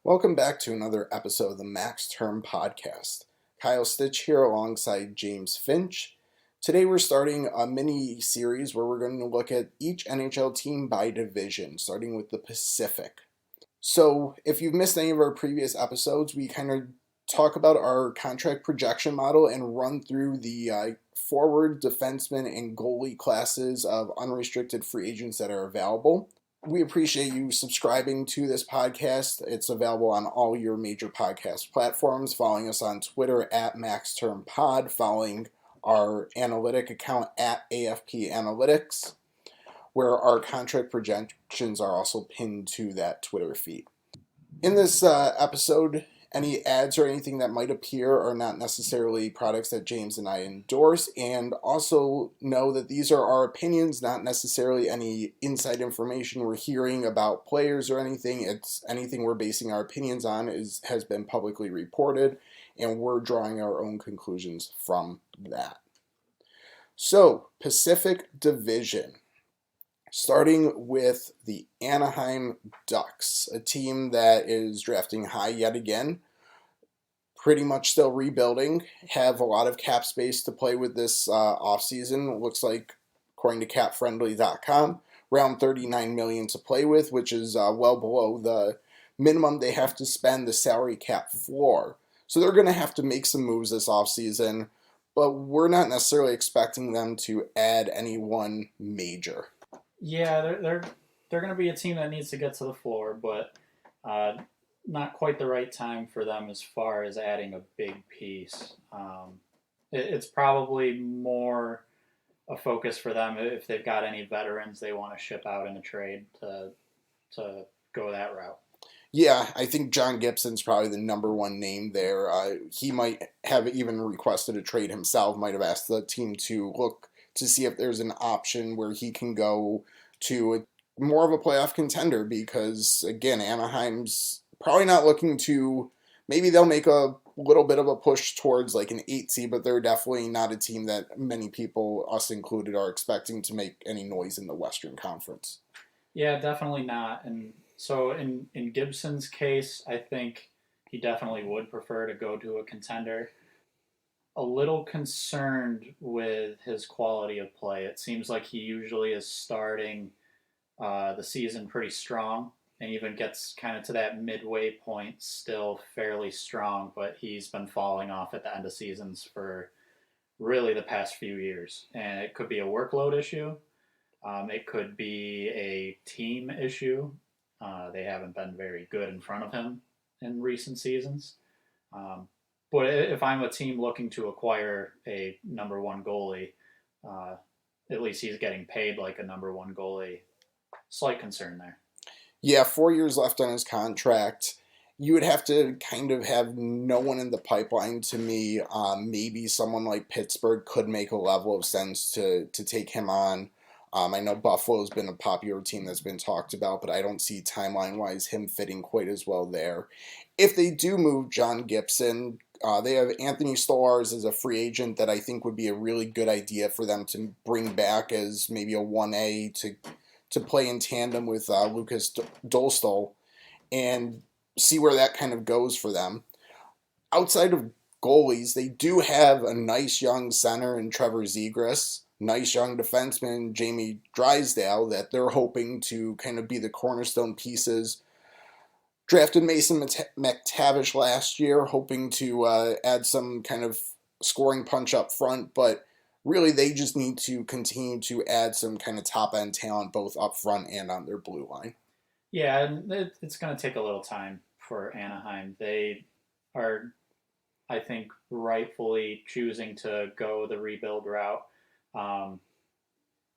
Welcome back to another episode of the Max Term Podcast. Kyle Stitch here alongside James Finch. Today we're starting a mini series where we're going to look at each NHL team by division, starting with the Pacific. So if you've missed any of our previous episodes, we kind of talk about our contract projection model and run through the forward, defenseman, and goalie classes of unrestricted free agents that are available. We appreciate you subscribing to this podcast. It's available on all your major podcast platforms. Following us on Twitter at MaxTermPod, following our analytic account at AFP Analytics, where our contract projections are also pinned to that Twitter feed. In this episode, any ads or anything that might appear are not necessarily products that James and I endorse, and also know that these are our opinions, not necessarily any inside information we're hearing about players or anything. It's anything we're basing our opinions on has been publicly reported, and we're drawing our own conclusions from that. So, Pacific Division. Starting with the Anaheim Ducks, a team that is drafting high yet again, pretty much still rebuilding, have a lot of cap space to play with this offseason. Looks like, according to capfriendly.com, around $39 million to play with, which is well below the minimum they have to spend, the salary cap floor. So they're going to have to make some moves this offseason, but we're not necessarily expecting them to add anyone major. Yeah, they're going to be a team that needs to get to the floor, but not quite the right time for them as far as adding a big piece. It's probably more a focus for them if they've got any veterans they want to ship out in a trade to go that route. Yeah, I think John Gibson's probably the number one name there. He might have even requested a trade himself, might have asked the team to look to see if there's an option where he can go to more of a playoff contender, because, again, Anaheim's probably not looking to, maybe they'll make a little bit of a push towards like an 8 seed, but they're definitely not a team that many people, us included, are expecting to make any noise in the Western Conference. Yeah, definitely not. And so in Gibson's case, I think he definitely would prefer to go to a contender. A little concerned with his quality of play. It seems like he usually is starting the season pretty strong and even gets kind of to that midway point still fairly strong, but he's been falling off at the end of seasons for really the past few years. And it could be a workload issue. It could be a team issue. They haven't been very good in front of him in recent seasons. But if I'm a team looking to acquire a number one goalie, at least he's getting paid like a number one goalie. Slight concern there. Yeah, 4 years left on his contract. You would have to kind of have no one in the pipeline to me. Maybe someone like Pittsburgh could make a level of sense to take him on. I know Buffalo's been a popular team that's been talked about, but I don't see timeline-wise him fitting quite as well there. If they do move John Gibson, they have Anthony Stolarz as a free agent that I think would be a really good idea for them to bring back as maybe a 1A to play in tandem with Lucas Dolstol and see where that kind of goes for them. Outside of goalies, they do have a nice young center in Trevor Zegras, nice young defenseman Jamie Drysdale that they're hoping to kind of be the cornerstone pieces. Drafted Mason McTavish last year, hoping to add some kind of scoring punch up front, but really they just need to continue to add some kind of top-end talent both up front and on their blue line. Yeah, and it's going to take a little time for Anaheim. They are, I think, rightfully choosing to go the rebuild route.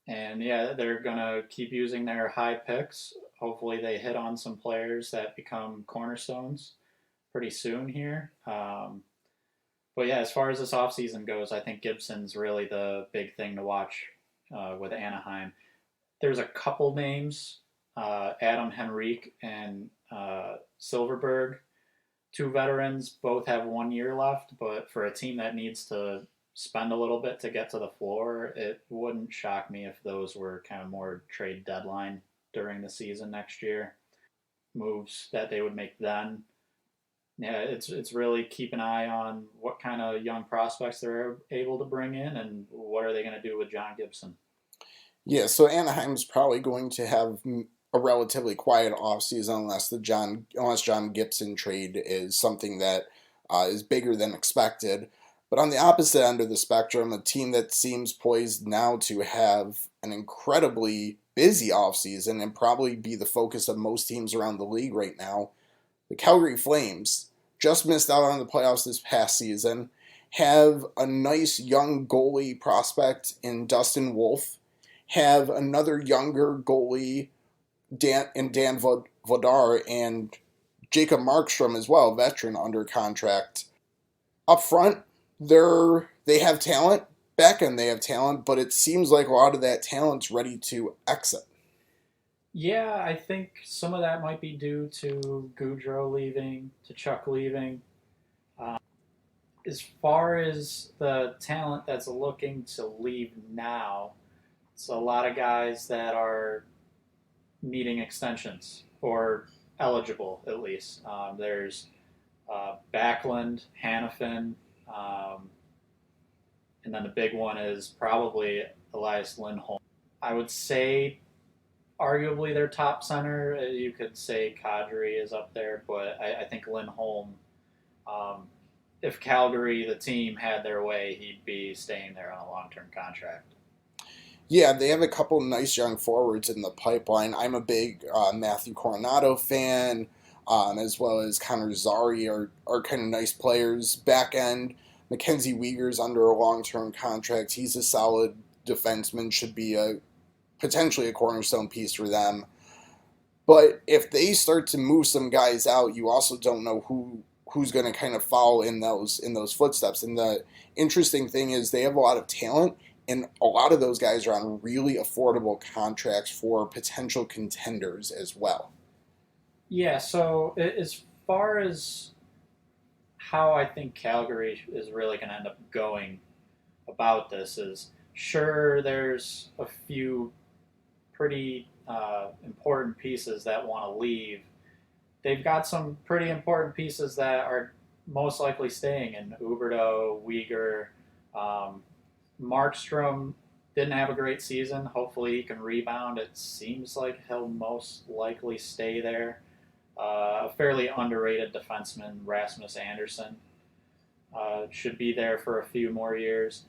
And yeah, they're going to keep using their high picks. Hopefully they hit on some players that become cornerstones pretty soon here. But yeah, as far as this offseason goes, I think Gibson's really the big thing to watch with Anaheim. There's a couple names, Adam Henrique and Silverberg, two veterans, both have 1 year left, but for a team that needs to spend a little bit to get to the floor, it wouldn't shock me if those were kind of more trade deadline during the season next year. Moves that they would make then. Yeah, it's really keep an eye on what kind of young prospects they're able to bring in and what are they going to do with John Gibson. Yeah, so Anaheim's probably going to have a relatively quiet offseason unless John Gibson trade is something that is bigger than expected. But on the opposite end of the spectrum, a team that seems poised now to have an incredibly busy offseason and probably be the focus of most teams around the league right now, the Calgary Flames just missed out on the playoffs this past season, have a nice young goalie prospect in Dustin Wolf, have another younger goalie Dan Vladar, and Jacob Markstrom as well, veteran under contract. Up front, they have talent. Back end, they have talent, but it seems like a lot of that talent's ready to exit. Yeah, I think some of that might be due to Goudreau leaving, to Chuck leaving. As far as the talent that's looking to leave now, it's a lot of guys that are needing extensions or eligible at least. There's Backlund, Hannafin, um, and then the big one is probably Elias Lindholm. I would say arguably their top center. You could say Kadri is up there, but I think Lindholm. Um, if Calgary, the team, had their way, he'd be staying there on a long-term contract. Yeah, they have a couple nice young forwards in the pipeline. I'm a big Matthew Coronado fan, as well as Connor Zary are kind of nice players. Back end, Mackenzie Weegar's under a long-term contract. He's a solid defenseman, should be potentially a cornerstone piece for them. But if they start to move some guys out, you also don't know who's going to kind of follow in those footsteps. And the interesting thing is they have a lot of talent, and a lot of those guys are on really affordable contracts for potential contenders as well. Yeah, so as far as how I think Calgary is really going to end up going about this is sure there's a few pretty important pieces that want to leave. They've got some pretty important pieces that are most likely staying in Huberdeau, Uyghur, um, Markstrom didn't have a great season. Hopefully he can rebound. It seems like he'll most likely stay there. A fairly underrated defenseman, Rasmus Anderson, should be there for a few more years.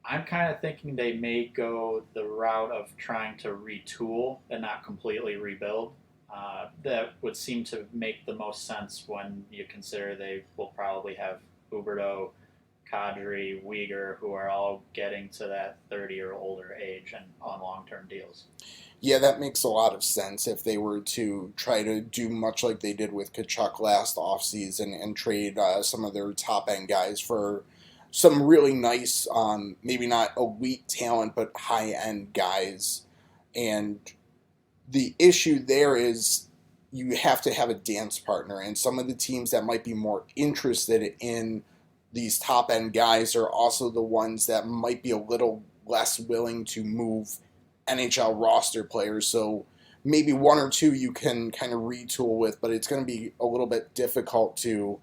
I'm kind of thinking they may go the route of trying to retool and not completely rebuild. That would seem to make the most sense when you consider they will probably have Huberdeau, Kadri, Uyghur, who are all getting to that 30 or older age and on long-term deals. Yeah, that makes a lot of sense if they were to try to do much like they did with Kachuk last offseason and trade some of their top end guys for some really nice, maybe not elite talent, but high end guys. And the issue there is you have to have a dance partner, and some of the teams that might be more interested in these top end guys are also the ones that might be a little less willing to move NHL roster players. So maybe one or two you can kind of retool with, but it's going to be a little bit difficult to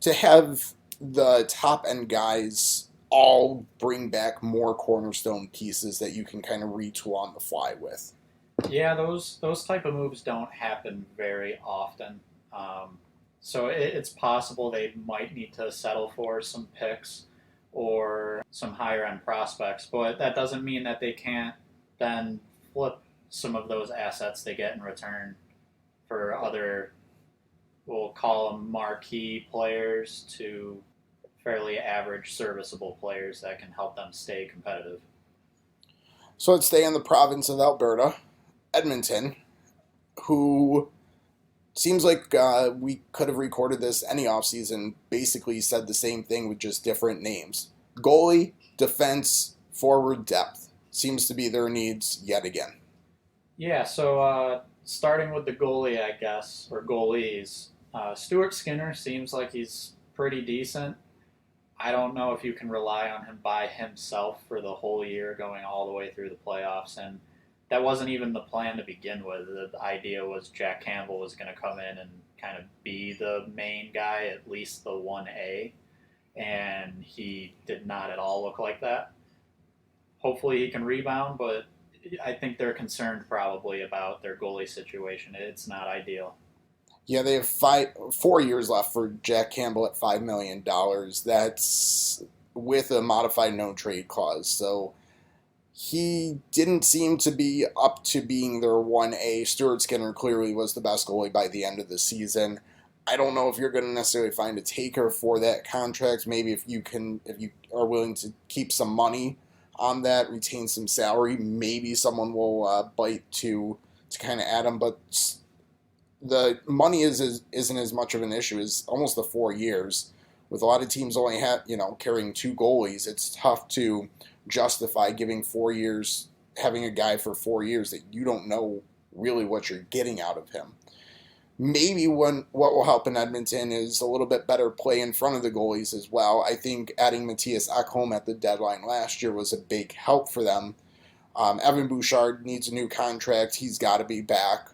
have the top end guys all bring back more cornerstone pieces that you can kind of retool on the fly with. Yeah, those type of moves don't happen very often. Um, so it's possible they might need to settle for some picks or some higher end prospects, but that doesn't mean that they can't then flip some of those assets they get in return for other, we'll call them marquee players, to fairly average, serviceable players that can help them stay competitive. So let's stay in the province of Alberta, Edmonton, who seems like we could have recorded this any offseason, basically said the same thing with just different names. Goalie, defense, forward, depth seems to be their needs yet again. Yeah, so starting with the goalie, I guess, or goalies, Stuart Skinner seems like he's pretty decent. I don't know if you can rely on him by himself for the whole year going all the way through the playoffs. And that wasn't even the plan to begin with. The idea was Jack Campbell was going to come in and kind of be the main guy, at least the 1A, and he did not at all look like that. Hopefully he can rebound, but I think they're concerned probably about their goalie situation. It's not ideal. Yeah, they have 4 years left for Jack Campbell at $5 million. That's with a modified no trade clause. So he didn't seem to be up to being their 1A. Stuart Skinner clearly was the best goalie by the end of the season. I don't know if you're going to necessarily find a taker for that contract. Maybe if you are willing to keep some money on that, retain some salary, maybe someone will bite to kind of add him. But the money isn't as much of an issue as almost the 4 years. With a lot of teams only carrying two goalies, it's tough to justify giving 4 years, having a guy for 4 years that you don't know really what you're getting out of him. Maybe what will help in Edmonton is a little bit better play in front of the goalies as well. I think adding Matthias Ekholm at the deadline last year was a big help for them. Evan Bouchard needs a new contract. He's got to be back.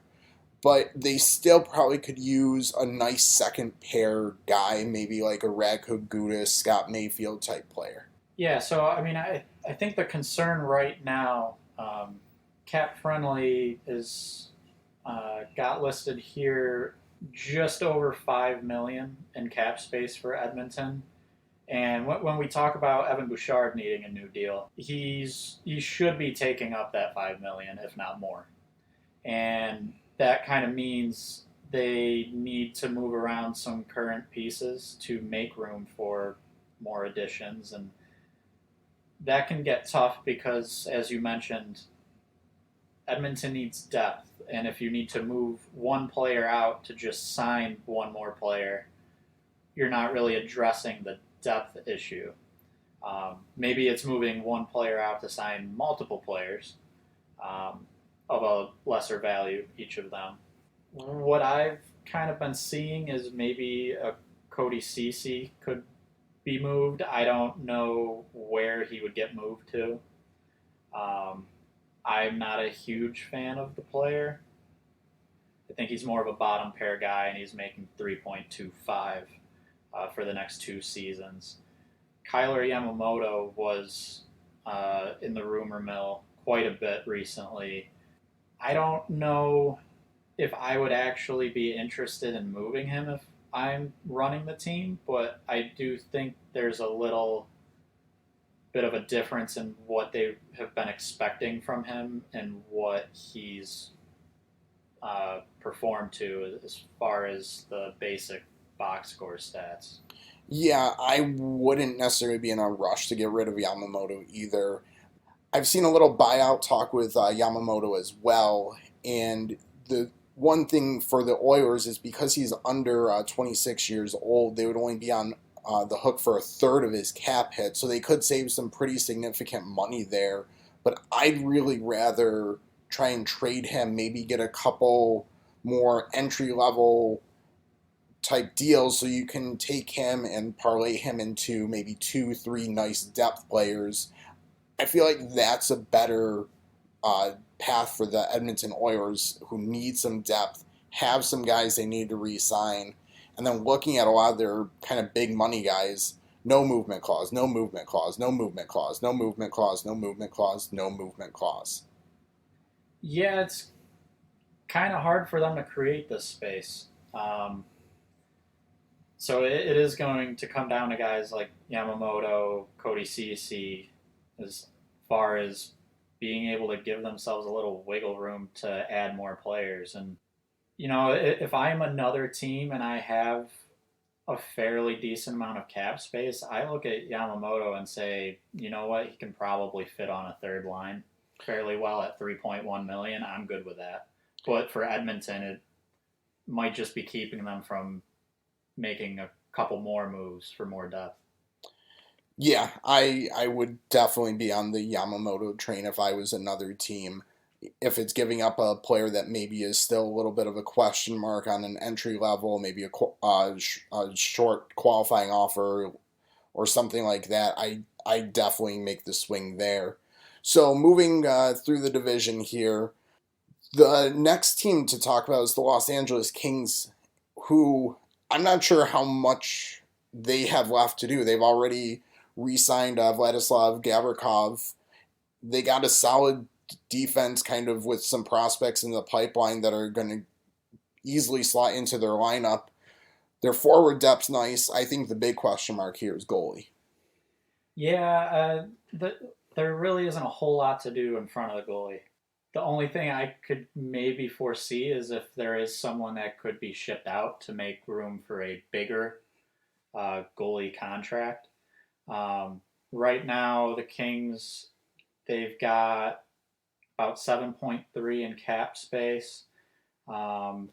But they still probably could use a nice second pair guy, maybe like a Radko Gudas, Scott Mayfield type player. Yeah, so I mean, I think the concern right now, cap friendly is got listed here just over $5 million in cap space for Edmonton. And when we talk about Evan Bouchard needing a new deal, he should be taking up that $5 million, if not more. And that kind of means they need to move around some current pieces to make room for more additions. And that can get tough because, as you mentioned, Edmonton needs depth. And if you need to move one player out to just sign one more player, you're not really addressing the depth issue. Maybe it's moving one player out to sign multiple players. Of a lesser value, each of them. What I've kind of been seeing is maybe a Cody Ceci could be moved. I don't know where he would get moved to. I'm not a huge fan of the player. I think he's more of a bottom pair guy, and he's making 3.25 for the next 2 seasons. Kyler Yamamoto was in the rumor mill quite a bit recently. I don't know if I would actually be interested in moving him if I'm running the team, but I do think there's a little bit of a difference in what they have been expecting from him and what he's performed to as far as the basic box score stats. Yeah, I wouldn't necessarily be in a rush to get rid of Yamamoto either. I've seen a little buyout talk with Yamamoto as well, and the one thing for the Oilers is because he's under 26 years old, they would only be on the hook for a third of his cap hit, so they could save some pretty significant money there. But I'd really rather try and trade him, maybe get a couple more entry-level type deals so you can take him and parlay him into maybe 2-3 nice depth players. I feel like that's a better path for the Edmonton Oilers, who need some depth, have some guys they need to re-sign, and then looking at a lot of their kind of big money guys, no movement clause, no movement clause, no movement clause, no movement clause, no movement clause, no movement clause. Yeah, it's kind of hard for them to create this space. So it is going to come down to guys like Yamamoto, Cody Ceci, as far as being able to give themselves a little wiggle room to add more players. And, if I'm another team and I have a fairly decent amount of cap space, I look at Yamamoto and say, you know what, he can probably fit on a third line fairly well at 3.1 million. I'm good with that. But for Edmonton, it might just be keeping them from making a couple more moves for more depth. Yeah, I would definitely be on the Yamamoto train if I was another team. If it's giving up a player that maybe is still a little bit of a question mark on an entry level, maybe a short qualifying offer or something like that, I definitely make the swing there. So moving through the division here, the next team to talk about is the Los Angeles Kings, who I'm not sure how much they have left to do. They've already re-signed Vladislav Gavrikov. They got a solid defense kind of with some prospects in the pipeline that are going to easily slot into their lineup. Their forward depth's nice. I think the big question mark here is goalie. Yeah, there really isn't a whole lot to do in front of the goalie. The only thing I could maybe foresee is if there is someone that could be shipped out to make room for a bigger goalie contract. Right now, the Kings, they've got about 7.3 in cap space. Um,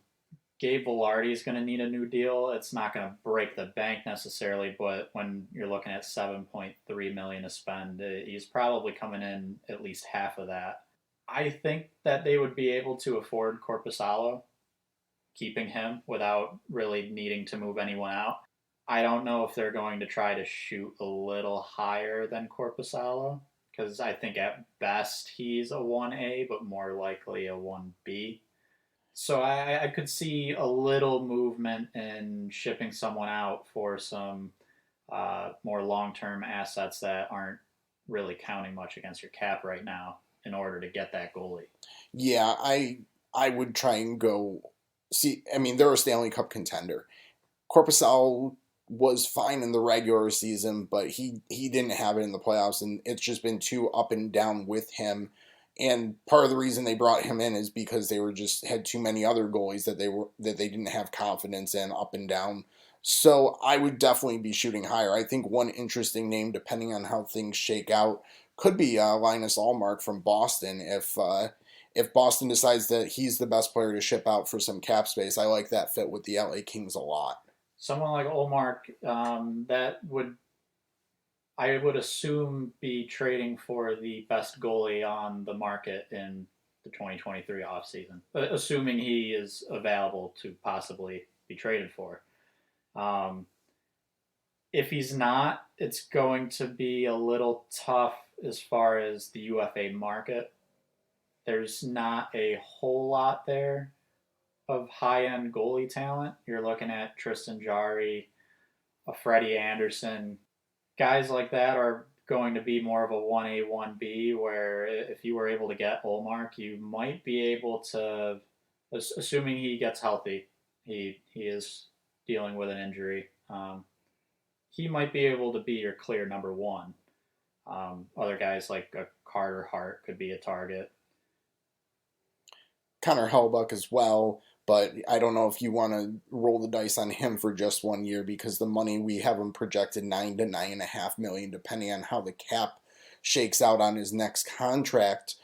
Gabe Velarde is going to need a new deal. It's not going to break the bank necessarily, but when you're looking at 7.3 million to spend, he's probably coming in at least half of that. I think that they would be able to afford Corpusalo, keeping him without really needing to move anyone out. I don't know if they're going to try to shoot a little higher than Corpusalo, because I think at best he's a 1A, but more likely a 1B. So I could see a little movement in shipping someone out for some more long-term assets that aren't really counting much against your cap right now in order to get that goalie. Yeah, I would try and go see. I mean, they're a Stanley Cup contender. Corpusal was fine in the regular season, but he didn't have it in the playoffs, and it's just been too up and down with him. And part of the reason they brought him in is because they were just had too many other goalies that they didn't have confidence in up and down. So I would definitely be shooting higher. I think one interesting name, depending on how things shake out, could be Linus Allmark from Boston. If Boston decides that he's the best player to ship out for some cap space, I like that fit with the LA Kings a lot. Someone like Olmark, that would I would assume be trading for the best goalie on the market in the 2023 offseason, assuming he is available to possibly be traded for. Um, if he's not, it's going to be a little tough as far as the UFA market. There's not a whole lot there of high end goalie talent. You're looking at Tristan Jarry, a Freddie Anderson. Guys like that are going to be more of a 1A, 1B, where if you were able to get Olmark, you might be able to, assuming he gets healthy, he is dealing with an injury. He might be able to be your clear number one. Other guys like a Carter Hart could be a target. Connor Hellbuck as well, but I don't know if you want to roll the dice on him for just 1 year because the money we have him projected $9 to $9.5 million, depending on how the cap shakes out on his next contract.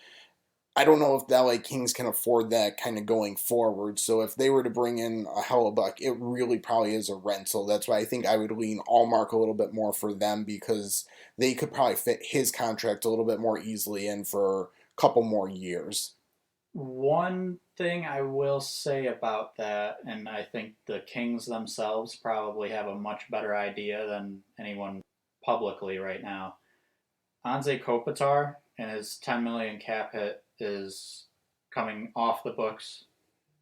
I don't know if the LA Kings can afford that kind of going forward. So if they were to bring in a Hellebuck, it really probably is a rental. That's why I think I would lean Allmark a little bit more for them because they could probably fit his contract a little bit more easily in for a couple more years. One thing I will say about that, and I think the Kings themselves probably have a much better idea than anyone publicly right now. Anze Kopitar and his 10 million cap hit is coming off the books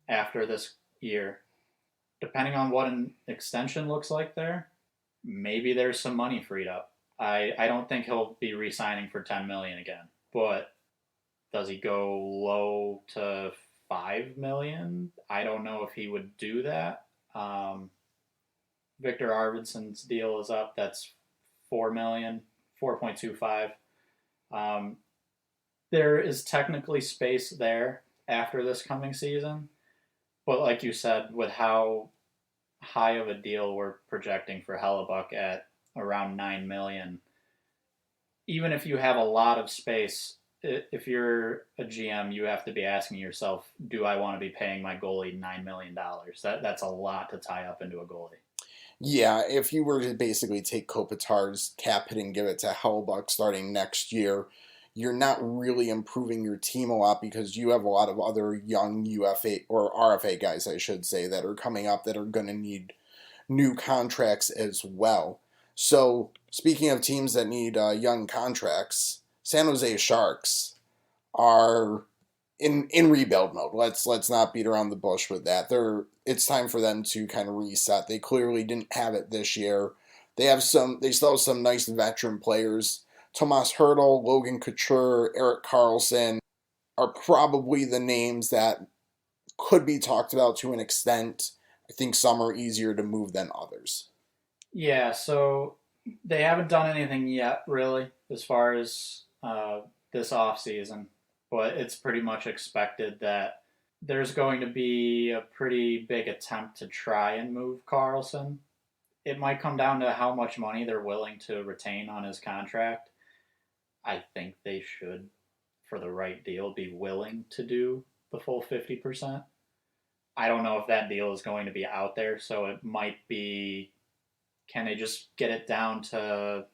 after this year. Depending on what an extension looks like there, maybe there's some money freed up. I don't think he'll be re-signing for 10 million again, but does he go low to 5 million? I don't know if he would do that. Victor Arvidsson's deal is up. That's 4 million, 4.25. There is technically space there after this coming season, but like you said, with how high of a deal we're projecting for Hellebuck at around 9 million, even if you have a lot of space, if you're a GM, you have to be asking yourself, do I want to be paying my goalie $9 million? That's a lot to tie up into a goalie. Yeah, if you were to basically take Kopitar's cap hit and give it to Hellebuck starting next year, you're not really improving your team a lot because you have a lot of other young UFA or RFA guys, I should say, that are coming up that are going to need new contracts as well. So, speaking of teams that need young contracts, San Jose Sharks are in rebuild mode. Let's not beat around the bush with that. It's time for them to kind of reset. They clearly didn't have it this year. They still have some nice veteran players. Tomas Hertl, Logan Couture, Erik Karlsson are probably the names that could be talked about to an extent. I think some are easier to move than others. Yeah, so they haven't done anything yet, really, as far as this off season, but it's pretty much expected that there's going to be a pretty big attempt to try and move Carlson. It might come down to how much money they're willing to retain on his contract. I think they should, for the right deal, be willing to do the full 50%. I don't know if that deal is going to be out there, so it might be, can they just get it down to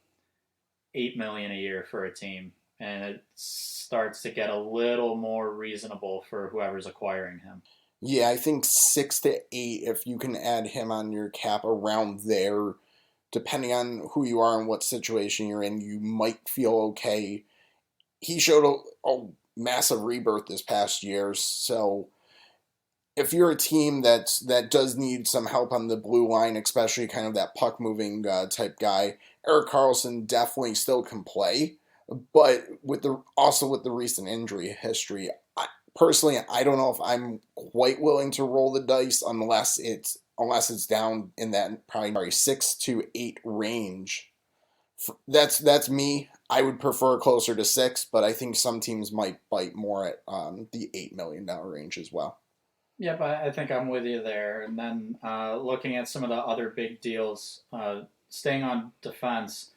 8 million a year for a team, and it starts to get a little more reasonable for whoever's acquiring him. Yeah, I think 6 to 8 if you can add him on your cap around there, depending on who you are and what situation you're in, you might feel okay. He showed a massive rebirth this past year, so if you're a team that does need some help on the blue line, especially kind of that puck moving type guy, Erik Karlsson definitely still can play. But with the recent injury history, personally, I don't know if I'm quite willing to roll the dice unless it's down in that probably 6 to 8 range. That's me. I would prefer closer to 6, but I think some teams might bite more at the $8 million range as well. Yep, I think I'm with you there. And then looking at some of the other big deals, staying on defense,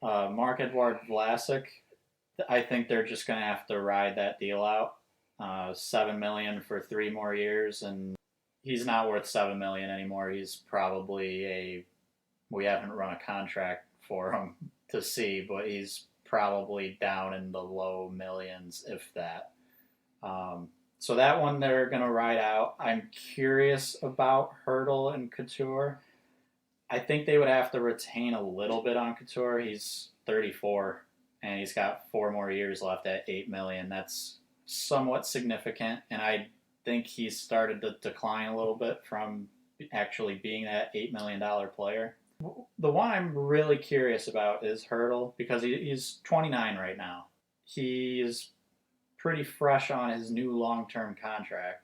Marc-Edouard Vlasic, I think they're just going to have to ride that deal out. $7 million for 3 more years, and he's not worth $7 million anymore. He's probably we haven't run a contract for him to see, but he's probably down in the low millions, if that. So that one they're going to ride out. I'm curious about Hertl and Couture. I think they would have to retain a little bit on Couture. He's 34, and he's got 4 more years left at $8 million. That's somewhat significant, and I think he's started to decline a little bit from actually being that $8 million player. The one I'm really curious about is Hertl, because he's 29 right now. He's pretty fresh on his new long-term contract.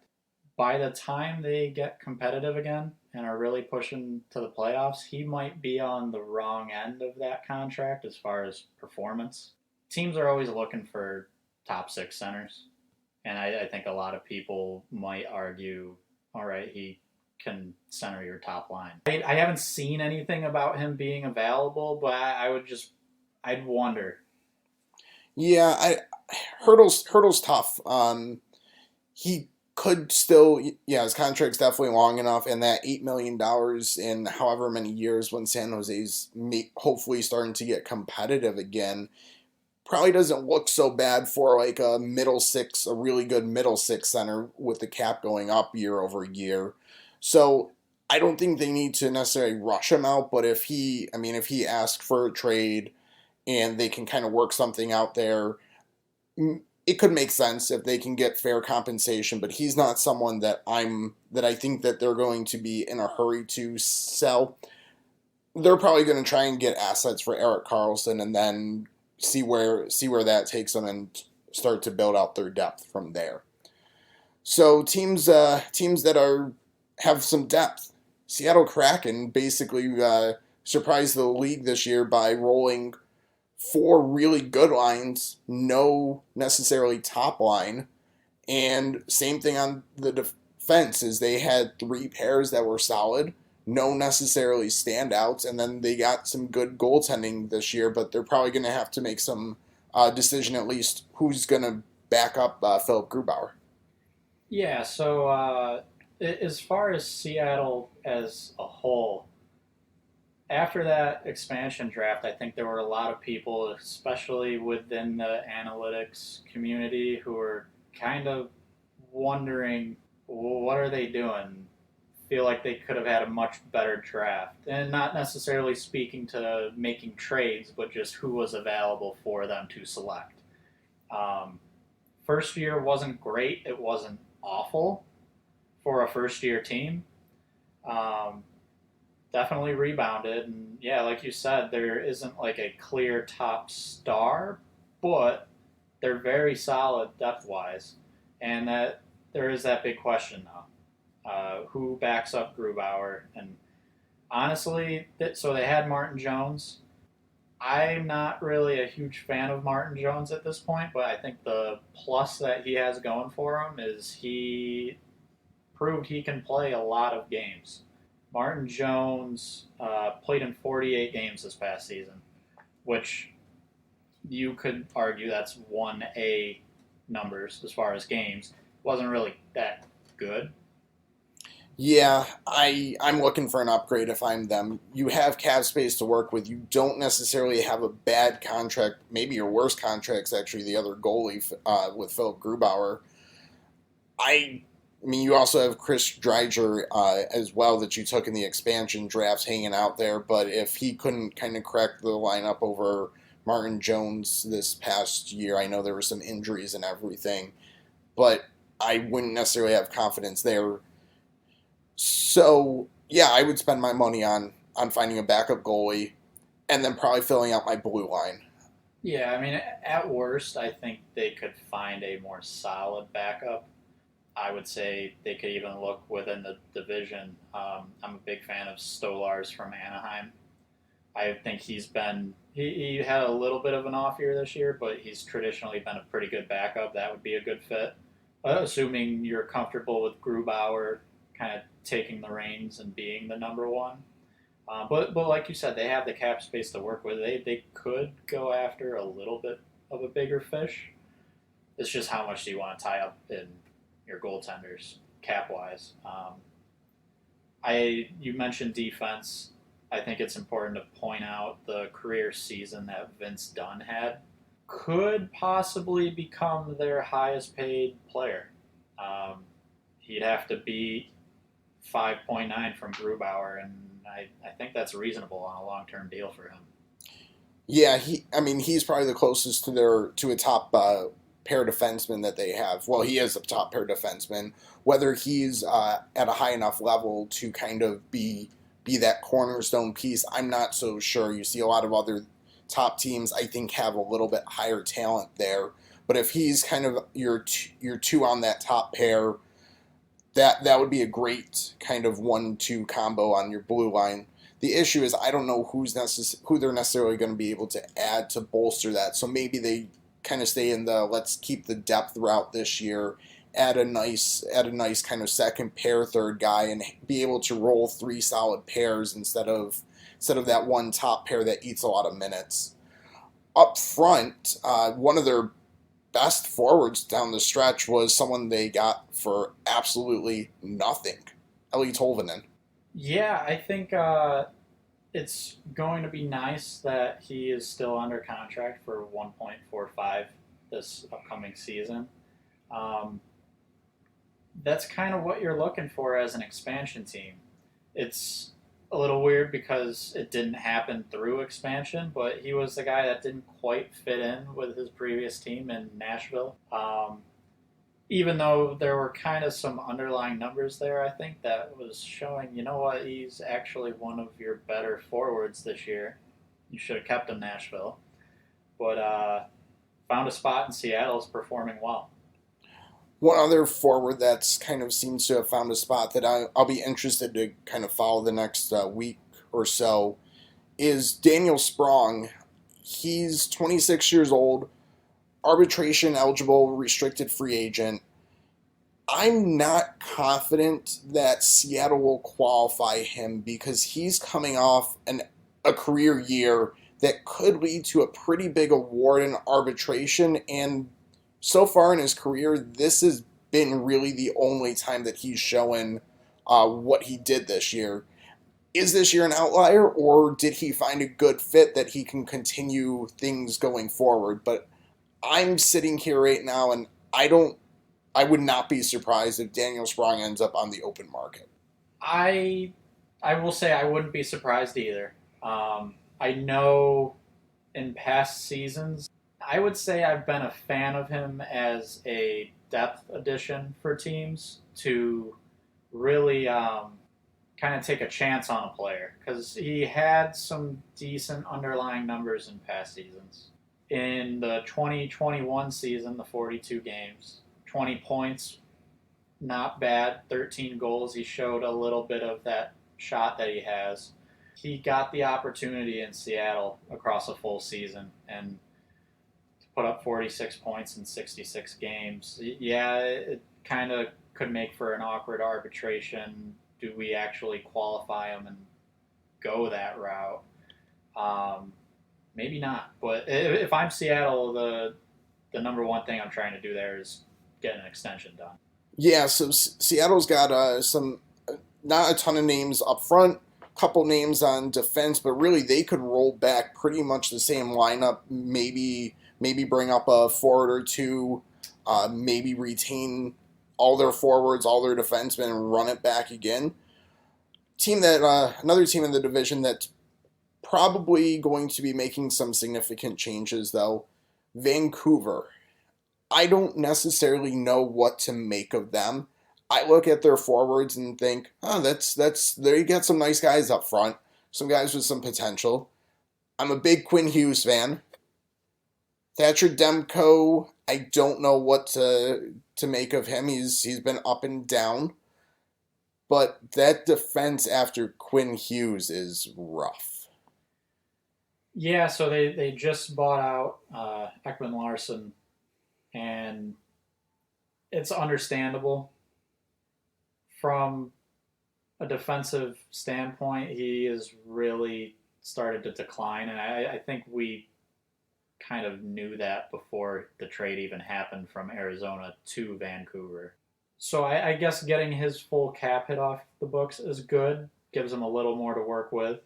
By the time they get competitive again and are really pushing to the playoffs, he might be on the wrong end of that contract as far as performance. Teams are always looking for top 6 centers, and I think a lot of people might argue, all right, he can center your top line. I haven't seen anything about him being available, but I'd wonder. Yeah, Hertl's tough. He could still, yeah, his contract's definitely long enough, and that $8 million in however many years when San Jose's hopefully starting to get competitive again, probably doesn't look so bad for like a really good middle six center with the cap going up year over year. So I don't think they need to necessarily rush him out, but if he asked for a trade and they can kind of work something out there, it could make sense if they can get fair compensation, but he's not someone that I think that they're going to be in a hurry to sell. They're probably going to try and get assets for Erik Karlsson and then see where that takes them and start to build out their depth from there. So teams that have some depth. Seattle Kraken basically surprised the league this year by rolling 4 really good lines, no necessarily top line, and same thing on the defense is they had 3 pairs that were solid, no necessarily standouts, and then they got some good goaltending this year, but they're probably going to have to make some decision at least who's going to back up Philip Grubauer. Yeah, so as far as Seattle as a whole, after that expansion draft, I think there were a lot of people, especially within the analytics community, who were kind of wondering, well, what are they doing? Feel like they could have had a much better draft. And not necessarily speaking to making trades, but just who was available for them to select. First year wasn't great. It wasn't awful for a first year team. Um, Definitely rebounded, and yeah, like you said, there isn't like a clear top star, but they're very solid depth wise, and that there is that big question though, who backs up Grubauer? And honestly, so they had Martin Jones. I'm not really a huge fan of Martin Jones at this point, but I think the plus that he has going for him is he proved he can play a lot of games. Martin Jones played in 48 games this past season, which you could argue that's 1A numbers as far as games. Wasn't really that good. Yeah, I'm looking for an upgrade if I'm them. You have cap space to work with. You don't necessarily have a bad contract. Maybe your worst contract's actually the other goalie with Philip Grubauer. I I mean, you also have Chris Dreiger as well that you took in the expansion drafts hanging out there. But if he couldn't kind of crack the lineup over Martin Jones this past year, I know there were some injuries and everything, but I wouldn't necessarily have confidence there. So yeah, I would spend my money on finding a backup goalie and then probably filling out my blue line. Yeah, I mean, at worst, I think they could find a more solid backup. I would say they could even look within the division. I'm a big fan of Stolars from Anaheim. I think he had a little bit of an off year this year, but he's traditionally been a pretty good backup. That would be a good fit, assuming you're comfortable with Grubauer kind of taking the reins and being the number one. But like you said, they have the cap space to work with. They could go after a little bit of a bigger fish. It's just how much do you want to tie up in your goaltenders cap wise. I You mentioned defense. I think it's important to point out the career season that Vince Dunn had could possibly become their highest paid player. Um, he'd have to beat 5.9 from Grubauer, and I think that's reasonable on a long term deal for him. Yeah, I mean, he's probably the closest to a top pair defenseman that they have. Well, he is a top pair defenseman. Whether he's at a high enough level to kind of be that cornerstone piece, I'm not so sure. You see a lot of other top teams, I think, have a little bit higher talent there. But if he's kind of your two on that top pair, that would be a great kind of 1-2 combo on your blue line. The issue is I don't know who they're necessarily going to be able to add to bolster that. So maybe they kind of stay in the let's keep the depth route this year, add a nice kind of second pair, third guy, and be able to roll three solid pairs instead of that one top pair that eats a lot of minutes. Up front, one of their best forwards down the stretch was someone they got for absolutely nothing, Eli Tolvanen. Yeah, I think it's going to be nice that he is still under contract for 1.45 this upcoming season. Um, that's kind of what you're looking for as an expansion team. It's a little weird because it didn't happen through expansion, but he was the guy that didn't quite fit in with his previous team in Nashville. Even though there were kind of some underlying numbers there, I think that was showing, you know what, he's actually one of your better forwards this year. You should have kept him Nashville. But found a spot in Seattle, is performing well. One other forward that's kind of seems to have found a spot that I'll be interested to kind of follow the next week or so is Daniel Sprong. He's 26 years old, arbitration eligible, restricted free agent. I'm not confident that Seattle will qualify him because he's coming off a career year that could lead to a pretty big award in arbitration. And so far in his career, this has been really the only time that he's showing what he did this year. Is this year an outlier, or did he find a good fit that he can continue things going forward? But I'm sitting here right now, and I would not be surprised if Daniel Sprong ends up on the open market. I I will say I wouldn't be surprised either. I know in past seasons, I would say I've been a fan of him as a depth addition for teams to really kind of take a chance on a player because he had some decent underlying numbers in past seasons. In the 2021 season, the 42 games, 20 points, not bad, 13 goals. He showed a little bit of that shot that he has. He got the opportunity in Seattle across a full season and put up 46 points in 66 games. Yeah, it kind of could make for an awkward arbitration. Do we actually qualify him and go that route? Maybe not. But if I'm Seattle, the number one thing I'm trying to do there is get an extension done. Yeah, so Seattle's got some not a ton of names up front, couple names on defense, but really they could roll back pretty much the same lineup. Maybe bring up a forward or two, maybe retain all their forwards, all their defensemen, and run it back again. Another team in the division that's probably going to be making some significant changes though, Vancouver. I don't necessarily know what to make of them. I look at their forwards and think, oh, that's there you get some nice guys up front, some guys with some potential. I'm a big Quinn Hughes fan. Thatcher Demko, I don't know what to make of him. He's been up and down, but that defense after Quinn Hughes is rough. Yeah, so they just bought out Ekman Larson, and it's understandable from a defensive standpoint. He has really started to decline, and I think we kind of knew that before the trade even happened from Arizona to Vancouver. So I guess getting his full cap hit off the books is good, gives him a little more to work with.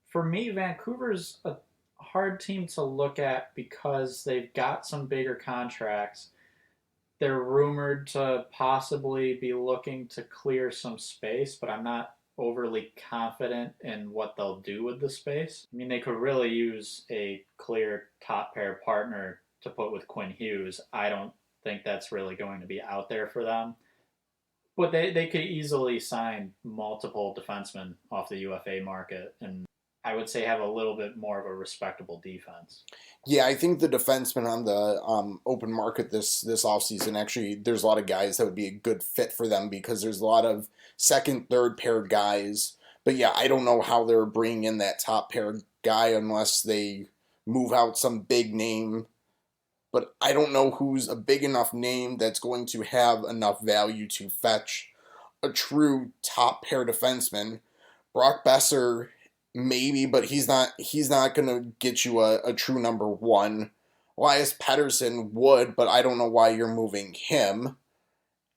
For me, Vancouver's a hard team to look at because they've got some bigger contracts. They're rumored to possibly be looking to clear some space, but I'm not overly confident in what they'll do with the space. I mean, they could really use a clear top pair partner to put with Quinn Hughes. I don't think that's really going to be out there for them. But they could easily sign multiple defensemen off the UFA market and I would say have a little bit more of a respectable defense. Yeah, I think the defensemen on the open market this offseason, actually, there's a lot of guys that would be a good fit for them because there's a lot of second, third pair guys. But yeah, I don't know how they're bringing in that top pair guy unless they move out some big name. But I don't know who's a big enough name that's going to have enough value to fetch a true top pair defenseman. Brock Besser, maybe, but he's not going to get you a true number one. Elias Pettersson would, but I don't know why you're moving him.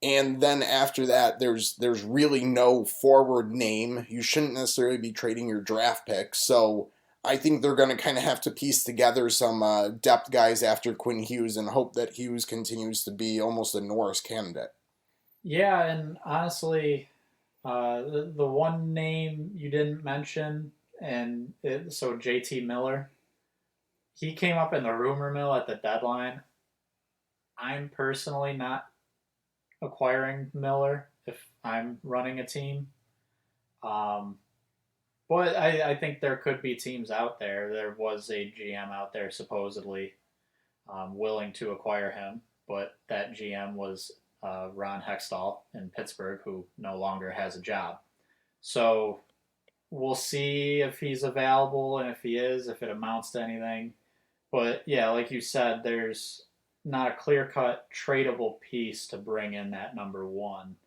And then after that, there's really no forward name. You shouldn't necessarily be trading your draft picks. So I think they're going to kind of have to piece together some depth guys after Quinn Hughes and hope that Hughes continues to be almost a Norris candidate. Yeah, and honestly, the one name you didn't mention, so JT Miller, he came up in the rumor mill at the deadline. I'm personally not acquiring Miller if I'm running a team. But I think there could be teams out there. There was a GM out there supposedly willing to acquire him, but that GM was Ron Hextall in Pittsburgh, who no longer has a job. So we'll see if he's available, and if he is, if it amounts to anything. But yeah, like you said, there's not a clear-cut tradable piece to bring in that number one.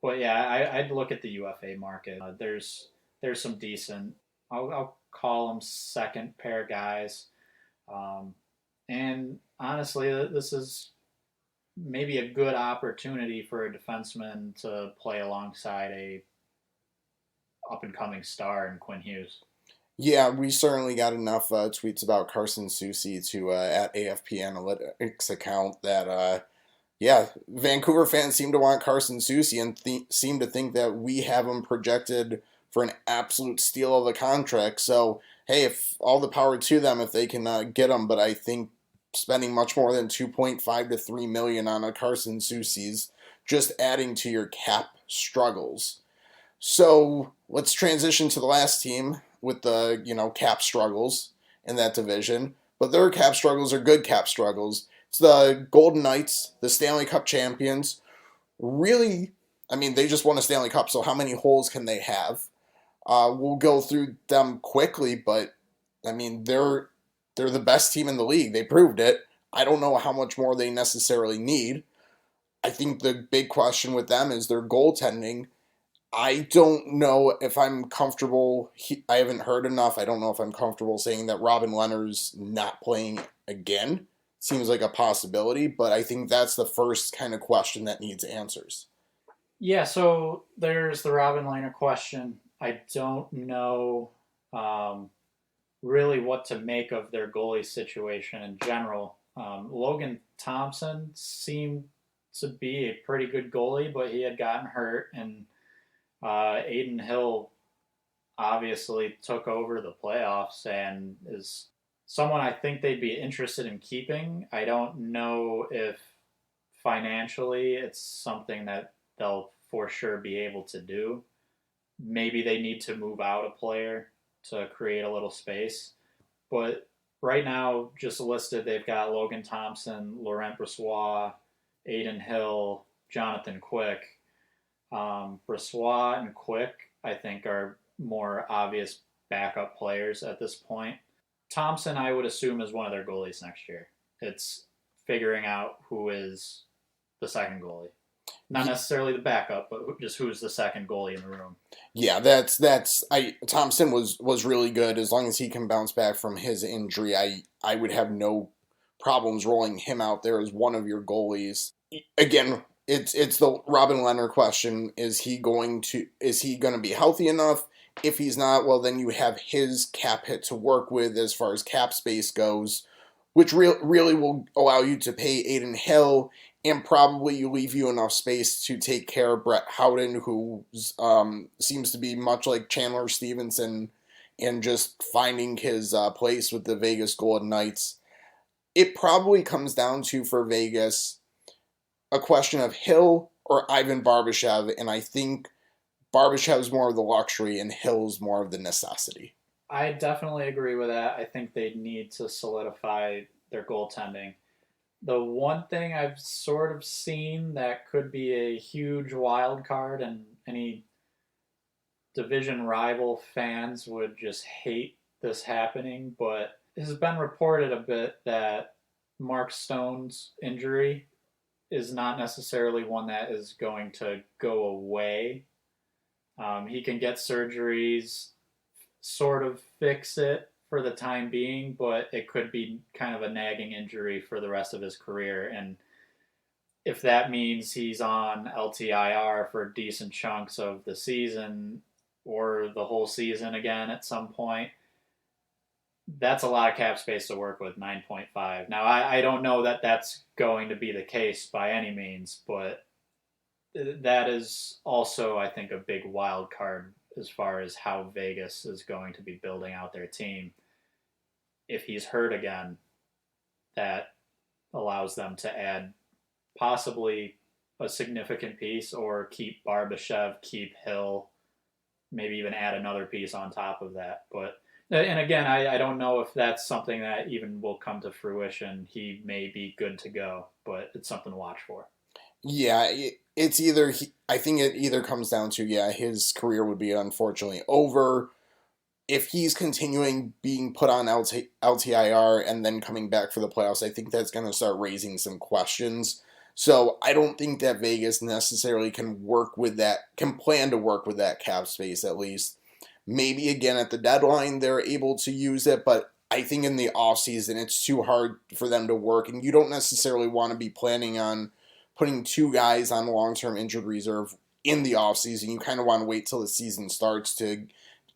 But yeah, I'd look at the UFA market. There's some decent, I'll call them second pair guys. And honestly, this is maybe a good opportunity for a defenseman to play alongside a up-and-coming star in Quinn Hughes. Yeah, we certainly got enough tweets about Carson Soucy to at AFP Analytics account that yeah, Vancouver fans seem to want Carson Soucy and seem to think that we have him projected for an absolute steal of the contract. So hey, if all the power to them if they can get him, but I think spending much more than 2.5 to 3 million on a Carson Soucy's, just adding to your cap struggles. So let's transition to the last team with the, cap struggles in that division. But their cap struggles are good cap struggles. It's the Golden Knights, the Stanley Cup champions. Really, I mean, they just won a Stanley Cup, so how many holes can they have? We'll go through them quickly, but I mean, they're the best team in the league. They proved it. I don't know how much more they necessarily need. I think the big question with them is their goaltending. I don't know if I'm comfortable. I haven't heard enough. I don't know if I'm comfortable saying that Robin Lehner's not playing again. Seems like a possibility, but I think that's the first kind of question that needs answers. Yeah, so there's the Robin Lehner question. I don't know really what to make of their goalie situation in general. Logan Thompson seemed to be a pretty good goalie, but he had gotten hurt, and Aiden Hill obviously took over the playoffs and is someone I think they'd be interested in keeping. I don't know if financially it's something that they'll for sure be able to do. Maybe they need to move out a player to create a little space. But right now, just listed, they've got Logan Thompson, Laurent Brossoit, Aiden Hill, Jonathan Quick. Brossoit and Quick, I think, are more obvious backup players at this point. Thompson, I would assume, is one of their goalies next year. It's figuring out who is the second goalie. Not necessarily the backup, but just who's the second goalie in the room. Yeah, Thompson was really good. As long as he can bounce back from his injury, I would have no problems rolling him out there as one of your goalies. Again, it's the Robin Lehner question. Is he going to be healthy enough? If he's not, well, then you have his cap hit to work with as far as cap space goes, which really will allow you to pay Aiden Hill and probably leave you enough space to take care of Brett Howden, who seems to be much like Chandler Stevenson and just finding his place with the Vegas Golden Knights. It probably comes down to, for Vegas, a question of Hill or Ivan Barbashev, and I think Barbashev's more of the luxury and Hill's more of the necessity. I definitely agree with that. I think they need to solidify their goaltending. The one thing I've sort of seen that could be a huge wild card, and any division rival fans would just hate this happening, but it has been reported a bit that Mark Stone's injury is not necessarily one that is going to go away. He can get surgeries, sort of fix it for the time being, but it could be kind of a nagging injury for the rest of his career. And if that means he's on LTIR for decent chunks of the season or the whole season again at some point, that's a lot of cap space to work with, 9.5. Now, I don't know that that's going to be the case by any means, but that is also, I think, a big wild card as far as how Vegas is going to be building out their team. If he's hurt again, that allows them to add possibly a significant piece or keep Barbashev, keep Hill, maybe even add another piece on top of that. But, and again, I don't know if that's something that even will come to fruition. He may be good to go, but it's something to watch for. Yeah, it's either, I think it either comes down to, his career would be unfortunately over. If he's continuing being put on LTIR and then coming back for the playoffs, I think that's going to start raising some questions. So I don't think that Vegas necessarily can plan to work with that cap space at least. Maybe again at the deadline they're able to use it, but I think in the offseason it's too hard for them to work, and you don't necessarily want to be planning on putting two guys on long-term injured reserve in the offseason. You kind of want to wait till the season starts to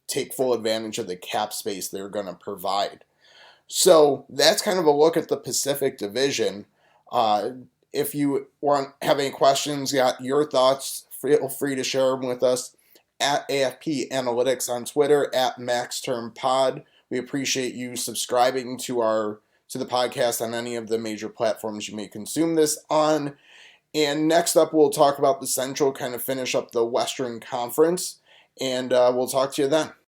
take full advantage of the cap space they're going to provide. So that's kind of a look at the Pacific Division. If you have any questions, got your thoughts, feel free to share them with us at AFP Analytics on Twitter, at MaxTermPod. We appreciate you subscribing to our to the podcast on any of the major platforms you may consume this on. And next up, we'll talk about the Central, kind of finish up the Western Conference, and we'll talk to you then.